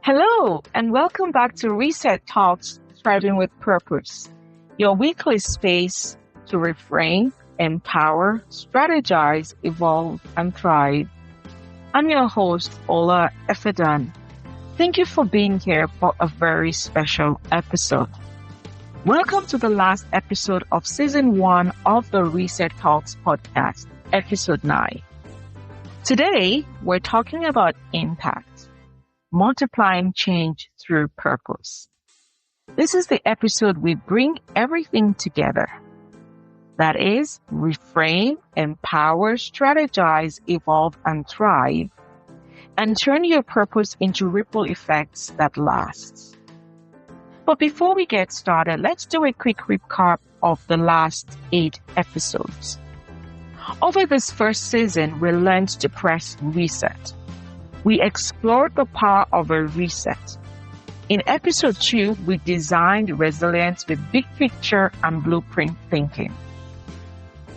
Hello, and welcome back to Reset Talks Thriving with Purpose, your weekly space to reframe, empower, strategize, evolve, and thrive. I'm your host, Ola Ifidon. Thank you for being here for a very special episode. Welcome to the last episode of Season 1 of the Reset Talks podcast, Episode 9. Today, we're talking about impact, multiplying change through purpose. This is the episode we bring everything together. That is, reframe, empower, strategize, evolve, and thrive, and turn your purpose into ripple effects that last. But before we get started, let's do a quick recap of the last 8 episodes. Over this first season, we learned to press reset. We explored the power of a reset. In episode 2, we designed resilience with big picture and blueprint thinking.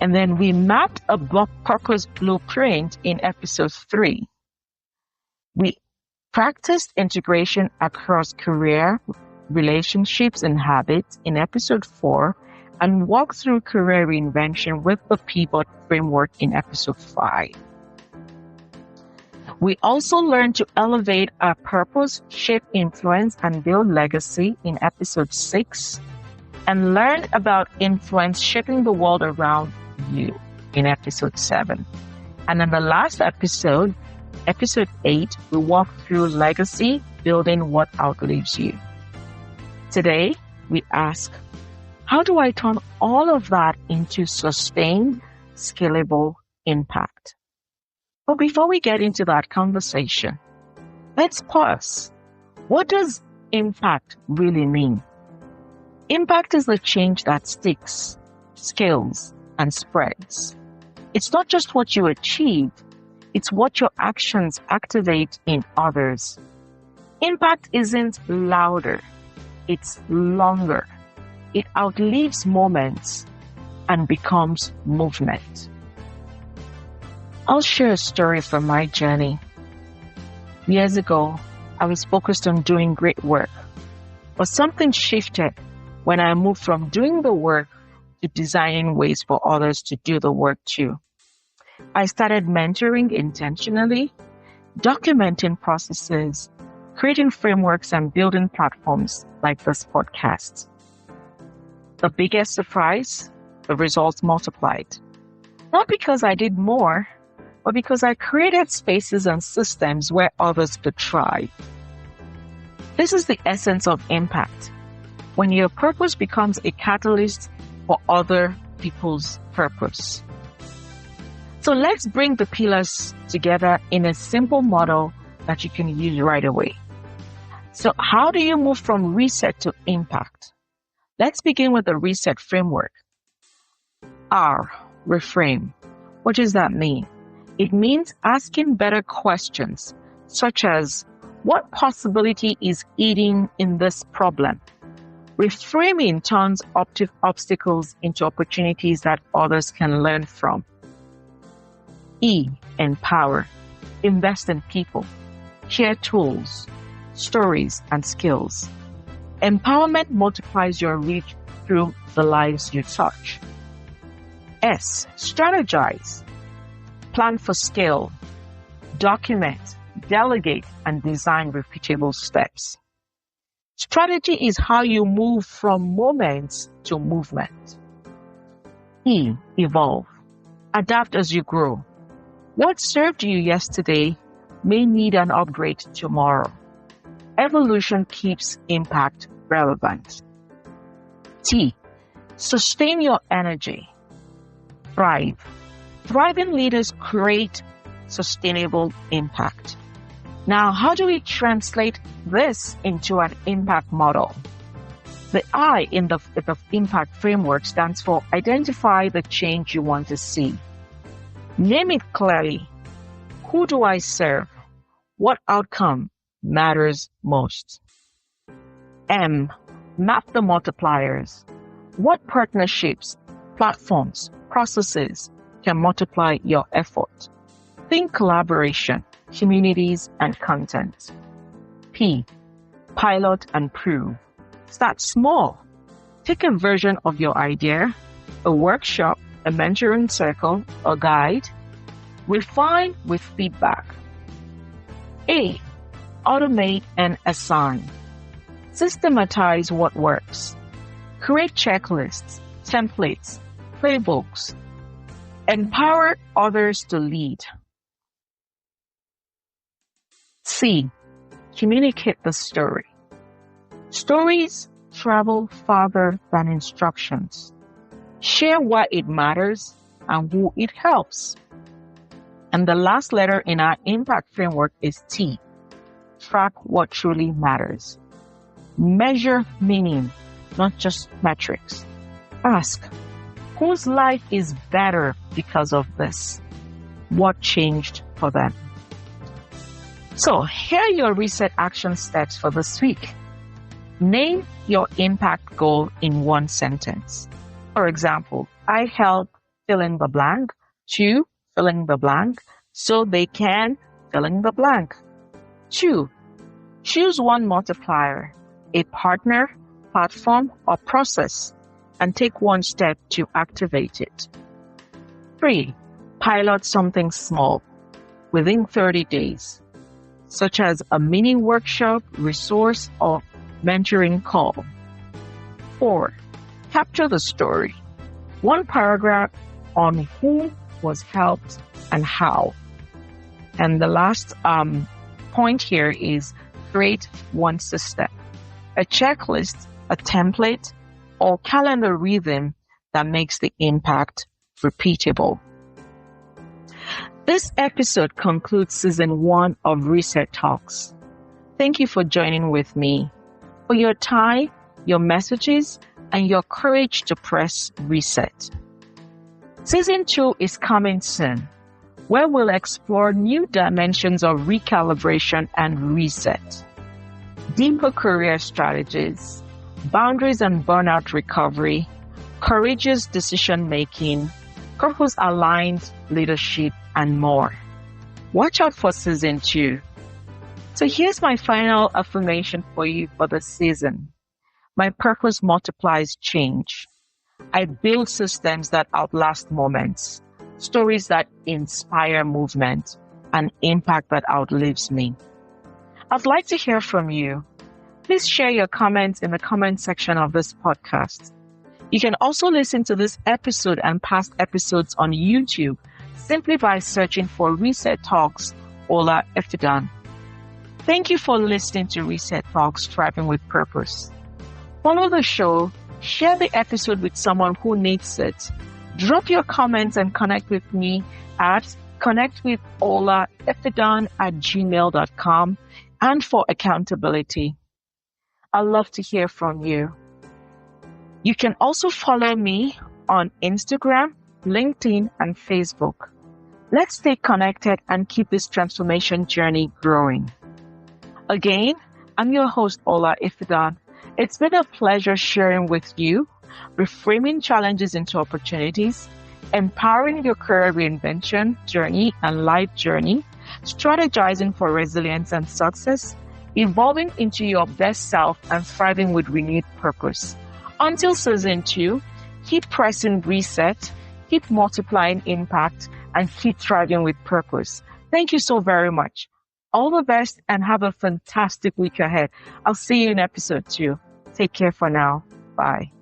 And then we mapped a purpose blueprint in episode 3. We practiced integration across career, relationships, and habits in episode 4, and walked through career reinvention with the pivot framework in episode 5. We also learned to elevate our purpose, shape influence, and build legacy in episode 6, and learned about influence shaping the world around you in episode 7. And in the last episode, episode 8, we walked through legacy, building what outlives you. Today, we ask, how do I turn all of that into sustained, scalable impact? But before we get into that conversation, let's pause. What does impact really mean? Impact is the change that sticks, scales, and spreads. It's not just what you achieve, it's what your actions activate in others. Impact isn't louder, it's longer. It outlives moments and becomes movement. I'll share a story from my journey. Years ago, I was focused on doing great work, but something shifted when I moved from doing the work to designing ways for others to do the work too. I started mentoring intentionally, documenting processes, creating frameworks, and building platforms like this podcast. The biggest surprise, the results multiplied. Not because I did more, but because I created spaces and systems where others could thrive. This is the essence of impact. When your purpose becomes a catalyst for other people's purpose. So let's bring the pillars together in a simple model that you can use right away. So how do you move from reset to impact? Let's begin with the reset framework. R, reframe. What does that mean? It means asking better questions, such as, what possibility is eating in this problem? Reframing turns obstacles into opportunities that others can learn from. E, empower. Invest in people. Share tools, stories, and skills. Empowerment multiplies your reach through the lives you touch. S, strategize. Plan for scale. Document, delegate, and design repeatable steps. Strategy is how you move from moments to movement. E, evolve. Adapt as you grow. What served you yesterday may need an upgrade tomorrow. Evolution keeps impact relevant. T, sustain your energy. Thrive. Thriving leaders create sustainable impact. Now, how do we translate this into an impact model? The I in the impact framework stands for identify the change you want to see. Name it clearly. Who do I serve? What outcome matters most? M, map the multipliers. What partnerships, platforms, processes can multiply your effort? Think collaboration, communities, and content. P, pilot and prove. Start small. Take a version of your idea, a workshop, a mentoring circle, or guide. Refine with feedback. A. Automate and assign. Systematize what works. Create checklists, templates, playbooks. Empower others to lead. C. Communicate the story. Stories travel farther than instructions. Share why it matters and who it helps. And the last letter in our impact framework is T. Track what truly matters. Measure meaning, not just metrics. Ask, whose life is better because of this? What changed for them? So here are your reset action steps for this week. Name your impact goal in one sentence. For example, I help fill in the blank to fill in the blank so they can fill in the blank. 2. Choose one multiplier, a partner, platform, or process, and take one step to activate it. 3. Pilot something small within 30 days, such as a mini workshop, resource, or mentoring call. 4. Capture the story. One paragraph on who was helped and how. And the last point here is create one system, a checklist, a template, or calendar rhythm that makes the impact repeatable. This episode concludes season 1 of Reset Talks. Thank you for joining with me, for your time, your messages, and your courage to press reset. Season 2 is coming soon, where we'll explore new dimensions of recalibration and reset, deeper career strategies, boundaries and burnout recovery, courageous decision-making, purpose-aligned leadership, and more. Watch out for season 2. So here's my final affirmation for you for the season. My purpose multiplies change. I build systems that outlast moments, stories that inspire movement, and impact that outlives me. I'd like to hear from you. Please share your comments in the comment section of this podcast. You can also listen to this episode and past episodes on YouTube simply by searching for Reset Talks Ola Ifidon. Thank you for listening to Reset Talks Thriving with Purpose. Follow the show, share the episode with someone who needs it. Drop your comments and connect with me at connectwitholaifidon@gmail.com and for accountability. I'd love to hear from you. You can also follow me on Instagram, LinkedIn, and Facebook. Let's stay connected and keep this transformation journey growing. Again, I'm your host, Ola Ifidon. It's been a pleasure sharing with you, reframing challenges into opportunities, empowering your career reinvention journey and life journey, strategizing for resilience and success, evolving into your best self, and thriving with renewed purpose. Until season 2, keep pressing reset, keep multiplying impact, and keep thriving with purpose. Thank you so very much. All the best and have a fantastic week ahead. I'll see you in episode 2. Take care for now. Bye.